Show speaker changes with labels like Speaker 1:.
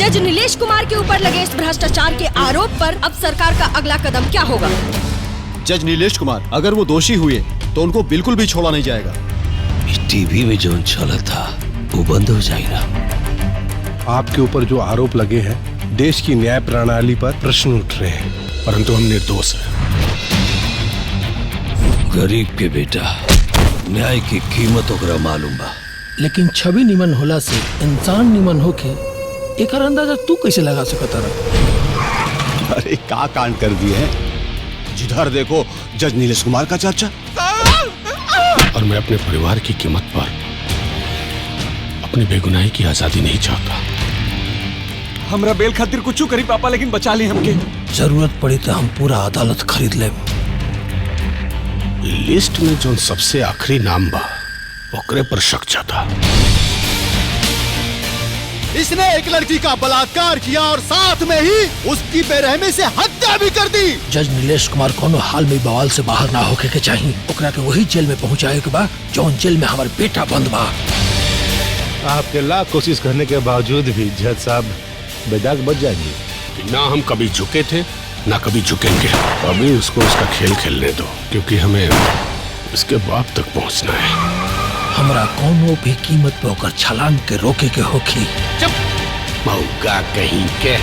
Speaker 1: जज नीलेश कुमार के ऊपर लगे इस भ्रष्टाचार के आरोप पर अब सरकार का अगला कदम क्या होगा?
Speaker 2: जज नीलेश कुमार अगर वो दोषी हुए तो उनको बिल्कुल भी छोड़ा नहीं जाएगा।
Speaker 3: टीवी में जो चला था वो बंद हो जाएगा।
Speaker 4: आपके ऊपर जो आरोप लगे हैं, देश की न्याय प्रणाली पर प्रश्न उठ रहे हैं, परंतु हम निर्दोष हैं।
Speaker 3: गरीब के बेटा न्याय की कीमत ओकरा मालूम बा,
Speaker 5: लेकिन छवि निमन होला से इंसान निमन होके एकर अंदाजा तू कैसे लगा सकता रहा?
Speaker 6: अरे का कांड कर दिए हैं। जिधर देखो जज नीलेश कुमार का चर्चा।
Speaker 4: और मैं अपने परिवार की कीमत पर अपनी बेगुनाही की आजादी नहीं चाहता।
Speaker 2: हमरा बेल खातिर कुछ करी पापा, लेकिन बचा ली हमके।
Speaker 5: जरूरत पड़ी तो हम पूरा अदालत खरीद ले।
Speaker 4: लिस्ट में जो सबसे आखिरी नाम बा ओकरे पर शक जाता।
Speaker 6: इसने एक लड़की का बलात्कार किया और साथ में ही उसकी बेरहमी से हत्या भी कर दी।
Speaker 5: जज नीलेश कुमार कोनो हाल में बवाल से बाहर ना होके के चाहिए। ओकरा के वही जेल में पहुंचाए के बा जौन जेल में हमार बेटा बंद बा।
Speaker 4: आपके लाख कोशिश करने के बावजूद भी जज साहब बेदाग बच जाएंगे। ना हम कभी झुके थे ना कभी झुकेंगे। अभी उसको उसका खेल खेलने दो, क्योंकि हमें उसके बाप तक पहुंचना है।
Speaker 5: हमरा कोनो भी कीमत पे होकर छलांग के रोके के होखी।
Speaker 4: चुप मौका कहीं के।